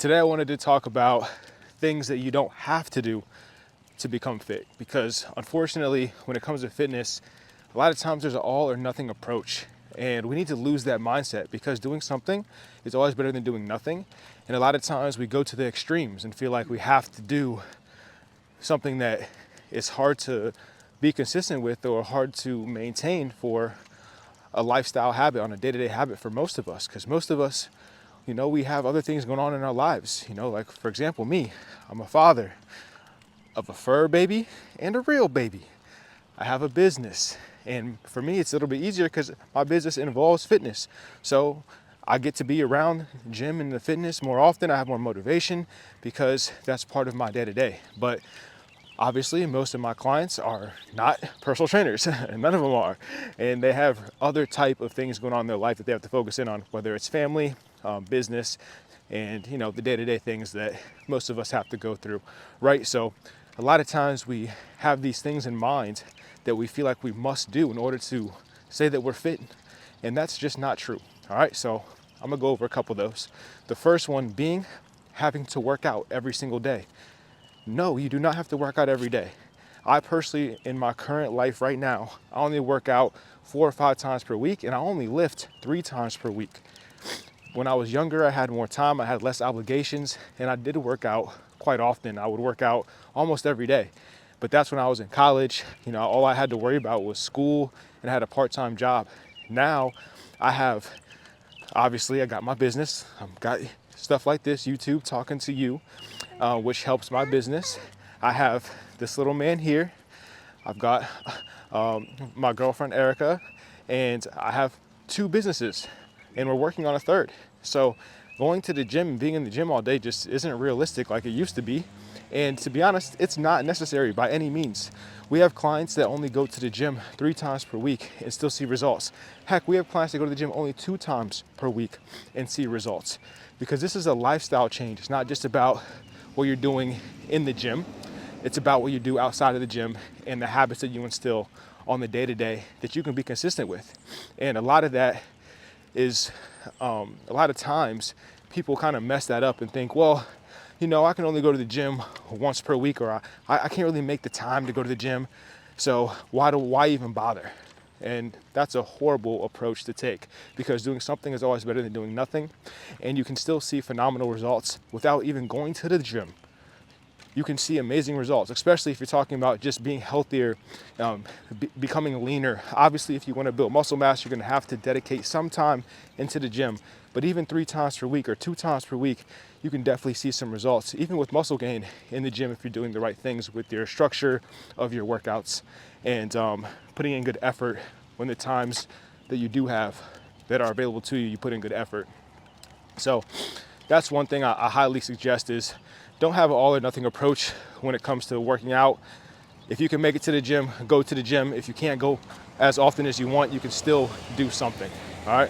Today I wanted to talk about things that you don't have to do to become fit, because unfortunately when it comes to fitness, a lot of times there's an all or nothing approach, and we need to lose that mindset, because doing something is always better than doing nothing. And a lot of times we go to the extremes and feel like we have to do something that is hard to be consistent with or hard to maintain for a lifestyle habit, on a day-to-day habit for most of us, because most of us, we have other things going on in our lives. Like for example, me, I'm a father of a fur baby and a real baby. I have a business, and for me it's a little bit easier because my business involves fitness. So I get to be around the gym and the fitness more often. I have more motivation because that's part of my day-to-day. But obviously, most of my clients are not personal trainers. None of them are. And they have other type of things going on in their life that they have to focus in on, whether it's family, business, and the day-to-day things that most of us have to go through, right? So a lot of times we have these things in mind that we feel like we must do in order to say that we're fit, and that's just not true. All right, so I'm gonna go over a couple of those. The first one being having to work out every single day. No, you do not have to work out every day. I personally, in my current life right now, I only work out 4 or 5 times per week, and I only lift 3 times per week. When I was younger, I had more time, I had less obligations, and I did work out quite often. I would work out almost every day. But that's when I was in college. All I had to worry about was school, and I had a part-time job. Now, obviously, I got my business. I've got stuff like this, YouTube, talking to you, which helps my business. I have this little man here. I've got my girlfriend, Erica, and I have 2 businesses, and we're working on a third. So going to the gym and being in the gym all day just isn't realistic like it used to be. And to be honest, it's not necessary by any means. We have clients that only go to the gym 3 times per week and still see results. Heck, we have clients that go to the gym only 2 times per week and see results. Because this is a lifestyle change. It's not just about what you're doing in the gym. It's about what you do outside of the gym and the habits that you instill on the day-to-day that you can be consistent with. And a lot of that is, a lot of times people kind of mess that up and think, well, I can only go to the gym once per week, or I can't really make the time to go to the gym, so why even bother? And that's a horrible approach to take, because doing something is always better than doing nothing, and you can still see phenomenal results without even going to the gym. You can see amazing results, especially if you're talking about just being healthier, becoming leaner. Obviously, if you want to build muscle mass, you're going to have to dedicate some time into the gym. But even 3 times per week or 2 times per week, you can definitely see some results, even with muscle gain in the gym, if you're doing the right things with your structure of your workouts and putting in good effort. When the times that you do have that are available to you, you put in good effort. So that's one thing I highly suggest, is don't have an all or nothing approach when it comes to working out. If you can make it to the gym, go to the gym. If you can't go as often as you want, you can still do something. All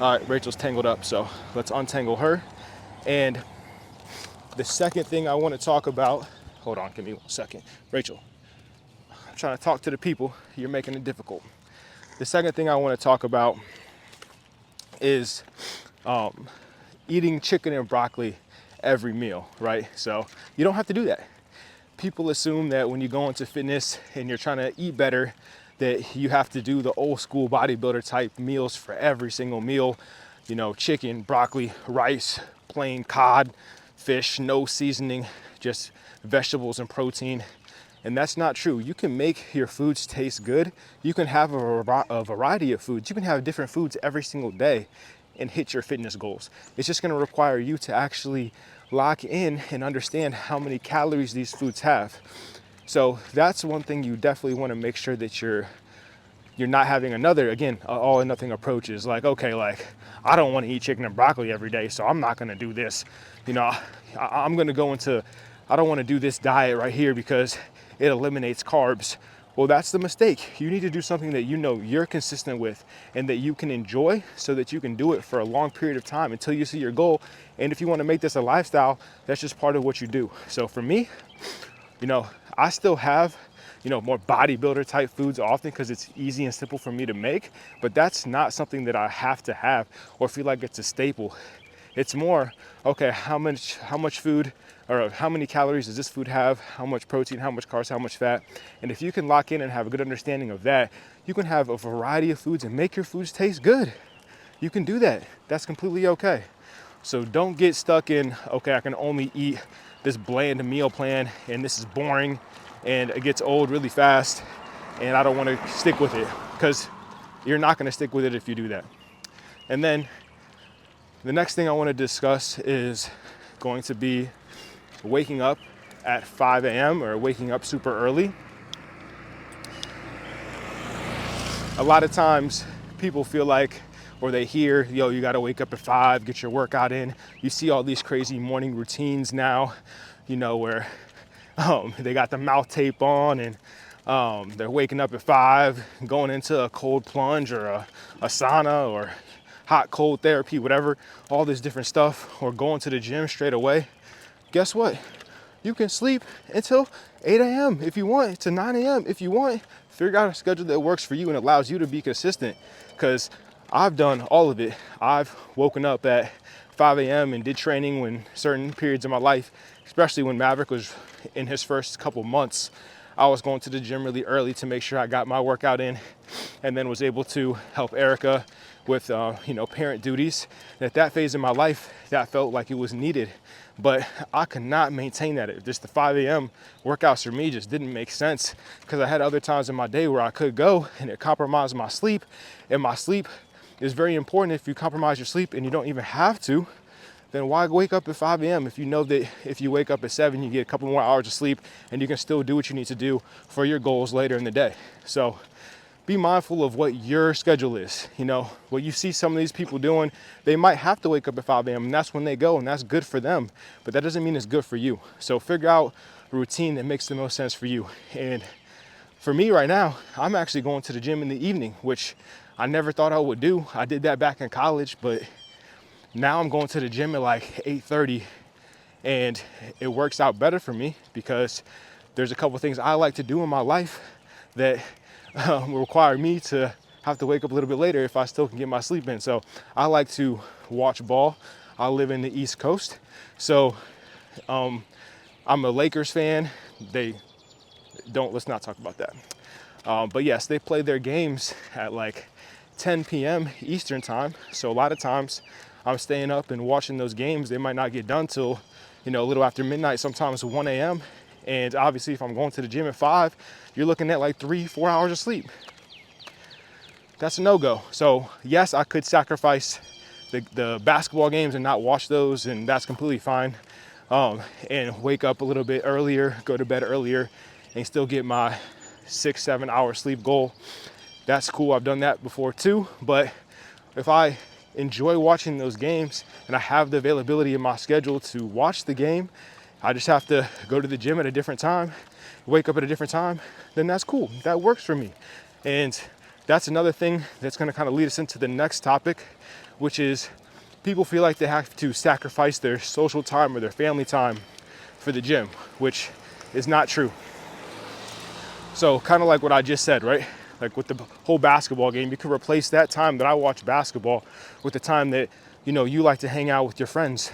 right, Rachel's tangled up, so let's untangle her. And the second thing I want to talk about, hold on, give me 1 second. Rachel, I'm trying to talk to the people. You're making it difficult. The second thing I want to talk about is eating chicken and broccoli every meal, right? So you don't have to do that. People assume that when you go into fitness and you're trying to eat better, that you have to do the old school bodybuilder type meals for every single meal. Chicken, broccoli, rice, plain cod, fish, no seasoning, just vegetables and protein. And that's not true. You can make your foods taste good. You can have a variety of foods. You can have different foods every single day and hit your fitness goals. It's just going to require you to actually lock in and understand how many calories these foods have. So that's one thing you definitely want to make sure that you're not having another, again, all or nothing approach is like, okay, like I don't want to eat chicken and broccoli every day, so I'm not going to do this. I'm going to go into, I don't want to do this diet right here because it eliminates carbs. Well, that's the mistake. You need to do something that you're consistent with and that you can enjoy, so that you can do it for a long period of time until you see your goal. And if you want to make this a lifestyle, that's just part of what you do. So for me, I still have, more bodybuilder type foods often because it's easy and simple for me to make, but that's not something that I have to have or feel like it's a staple. It's more, okay, how much food, or how many calories does this food have? How much protein, how much carbs, how much fat? And if you can lock in and have a good understanding of that, you can have a variety of foods and make your foods taste good. You can do that. That's completely okay. So don't get stuck in, okay, I can only eat this bland meal plan and this is boring and it gets old really fast and I don't want to stick with it, because you're not going to stick with it if you do that. And then the next thing I want to discuss is going to be waking up at 5 a.m. or waking up super early. A lot of times people feel like, or they hear, yo, you got to wake up at 5, get your workout in. You see all these crazy morning routines now, you know, where they got the mouth tape on and they're waking up at 5, going into a cold plunge or a sauna or hot cold therapy, whatever, all this different stuff, or going to the gym straight away. Guess what? You can sleep until 8 a.m. if you want, to 9 a.m. if you want. Figure out a schedule that works for you and allows you to be consistent, because I've done all of it. I've woken up at 5 a.m. and did training when certain periods of my life, especially when Maverick was in his first couple months, I was going to the gym really early to make sure I got my workout in, and then was able to help Erica with parent duties. And at that phase in my life, that felt like it was needed, but I could not maintain that. Just the 5 a.m. workouts for me just didn't make sense, because I had other times in my day where I could go and it compromised my sleep, and my sleep is very important. If you compromise your sleep and you don't even have to, then why wake up at 5 a.m. if you know that if you wake up at 7, you get a couple more hours of sleep and you can still do what you need to do for your goals later in the day. So be mindful of what your schedule is. You know, what you see some of these people doing, they might have to wake up at 5 a.m. and that's when they go, and that's good for them, but that doesn't mean it's good for you. So figure out a routine that makes the most sense for you. And for me right now, I'm actually going to the gym in the evening, which I never thought I would do. I did that back in college, but now I'm going to the gym at like 8:30, and it works out better for me because there's a couple things I like to do in my life that require me to have to wake up a little bit later if I still can get my sleep in. So I like to watch ball. I live in the East Coast, so I'm a Lakers fan. Let's not talk about that. But yes, they play their games at like 10 p.m. Eastern time. So a lot of times I'm staying up and watching those games. They might not get done till, a little after midnight, sometimes 1 a.m. And obviously if I'm going to the gym at 5, you're looking at like 3-4 hours of sleep. That's a no-go. So yes, I could sacrifice the basketball games and not watch those, and that's completely fine. And wake up a little bit earlier, go to bed earlier, and still get my 6-7 hour sleep goal. That's cool. I've done that before too. But if I enjoy watching those games and I have the availability in my schedule to watch the game, I just have to go to the gym at a different time, wake up at a different time, then that's cool. That works for me. And that's another thing that's going to kind of lead us into the next topic, which is people feel like they have to sacrifice their social time or their family time for the gym, which is not true. So kind of like what I just said, right? Like with the whole basketball game, you can replace that time that I watch basketball with the time that, you like to hang out with your friends.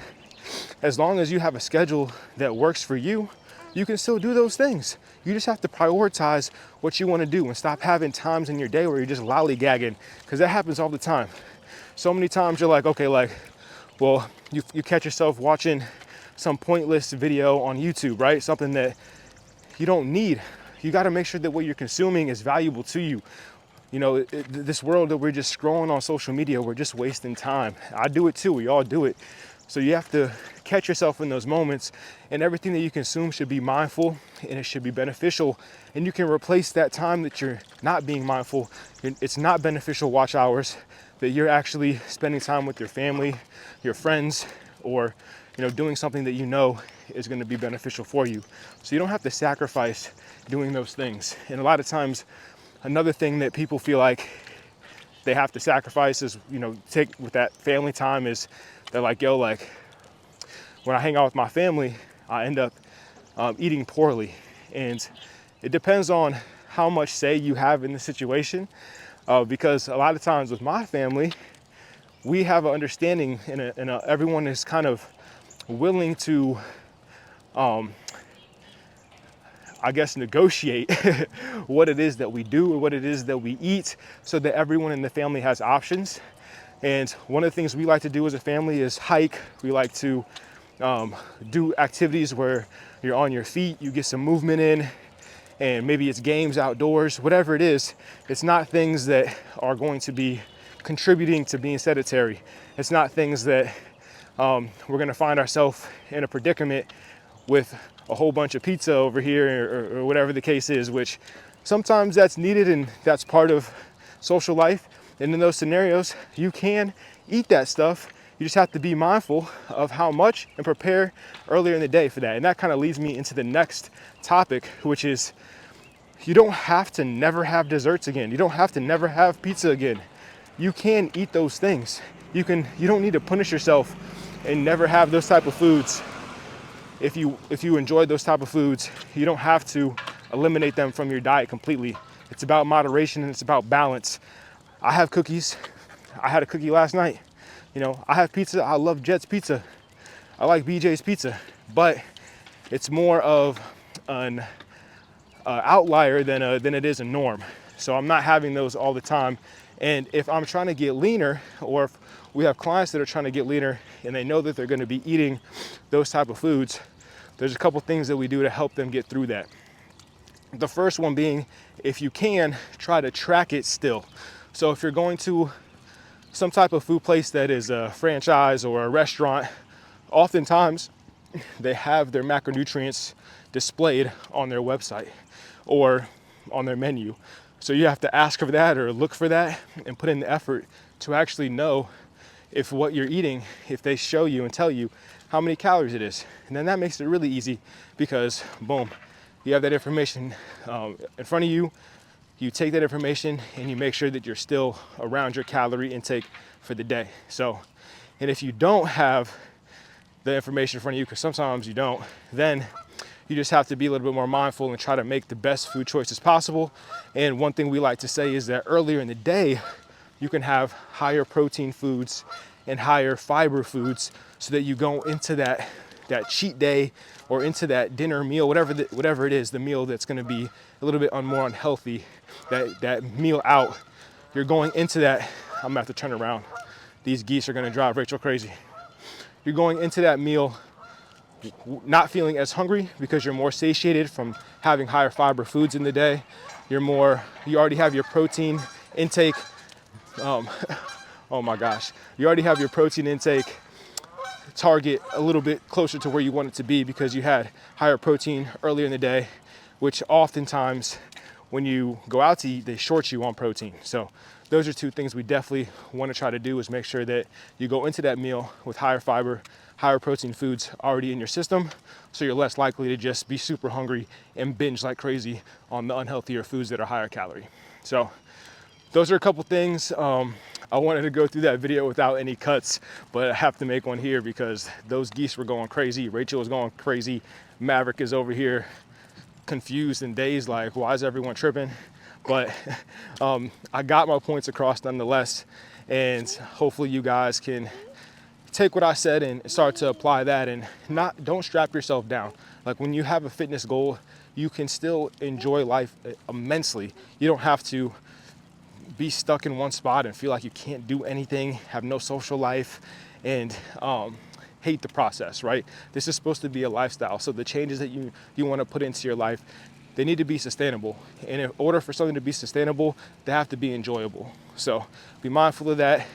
As long as you have a schedule that works for you, you can still do those things. You just have to prioritize what you want to do and stop having times in your day where you're just lollygagging, because that happens all the time. So many times you're like, okay, well, you catch yourself watching some pointless video on YouTube, right? Something that you don't need. You got to make sure that what you're consuming is valuable to you. This world that we're just scrolling on social media, we're just wasting time. I do it too. We all do it. So you have to catch yourself in those moments, and everything that you consume should be mindful and it should be beneficial. And you can replace that time that you're not being mindful. It's not beneficial watch hours, that you're actually spending time with your family, your friends, or doing something that is going to be beneficial for you. So you don't have to sacrifice doing those things. And a lot of times, another thing that people feel like they have to sacrifice is, take with that family time, is they're like, when I hang out with my family, I end up eating poorly. And it depends on how much say you have in the situation, because a lot of times with my family, we have an understanding everyone is kind of willing to, I guess, negotiate what it is that we do or what it is that we eat so that everyone in the family has options. And one of the things we like to do as a family is hike. We like to do activities where you're on your feet, you get some movement in, and maybe it's games outdoors, whatever it is. It's not things that are going to be contributing to being sedentary. It's not things that we're gonna find ourselves in a predicament with a whole bunch of pizza over here or whatever the case is, which sometimes that's needed and that's part of social life. And in those scenarios, you can eat that stuff. You just have to be mindful of how much and prepare earlier in the day for that. And that kind of leads me into the next topic, which is you don't have to never have desserts again. You don't have to never have pizza again. You can eat those things. You don't need to punish yourself and never have those type of foods. If you enjoy those type of foods, you don't have to eliminate them from your diet completely. It's about moderation and it's about balance. I have cookies. I had a cookie last night. You know, I have pizza. I love Jet's Pizza. I like BJ's Pizza, but it's more of an outlier than it is a norm. So I'm not having those all the time. And if I'm trying to get leaner, or if we have clients that are trying to get leaner and they know that they're going to be eating those type of foods, there's a couple things that we do to help them get through that. The first one being, if you can, try to track it still. So if you're going to some type of food place that is a franchise or a restaurant, oftentimes they have their macronutrients displayed on their website or on their menu. So you have to ask for that or look for that and put in the effort to actually know if what you're eating, if they show you and tell you how many calories it is. And then that makes it really easy because boom, you have that information in front of you. You take that information and you make sure that you're still around your calorie intake for the day. So, and if you don't have the information in front of you, because sometimes you don't, then you just have to be a little bit more mindful and try to make the best food choices possible. And one thing we like to say is that earlier in the day, you can have higher protein foods and higher fiber foods so that you go into that cheat day or into that dinner meal, whatever it is, the meal that's gonna be a little bit more unhealthy, that meal out. You're going into that, I'm gonna have to turn around. These geese are gonna drive Rachel crazy. You're going into that meal not feeling as hungry because you're more satiated from having higher fiber foods in the day. You already have your protein intake. Oh my gosh. You already have your protein intake target a little bit closer to where you want it to be because you had higher protein earlier in the day, which oftentimes when you go out to eat, they short you on protein. So those are two things we definitely want to try to do, is make sure that you go into that meal with higher fiber, higher protein foods already in your system, so you're less likely to just be super hungry and binge like crazy on the unhealthier foods that are higher calorie. So those are a couple things. I wanted to go through that video without any cuts, but I have to make one here because those geese were going crazy. Rachel was going crazy. Maverick is over here confused and dazed, like, why is everyone tripping? But I got my points across nonetheless, and hopefully you guys can take what I said and start to apply that, and don't strap yourself down. Like, when you have a fitness goal, you can still enjoy life immensely. You don't have to be stuck in one spot and feel like you can't do anything, have no social life, and hate the process, right? This is supposed to be a lifestyle. So the changes that you want to put into your life, they need to be sustainable. And in order for something to be sustainable, they have to be enjoyable. So be mindful of that.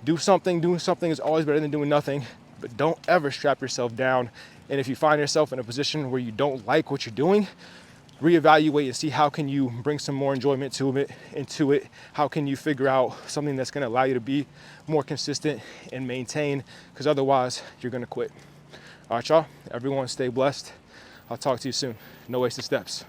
Do something. Doing something is always better than doing nothing, but don't ever strap yourself down. And if you find yourself in a position where you don't like what you're doing, reevaluate and see how can you bring some more enjoyment into it. How can you figure out something that's going to allow you to be more consistent and maintain, because otherwise you're going to quit. All right, y'all, everyone stay blessed. I'll talk to you soon. No wasted steps.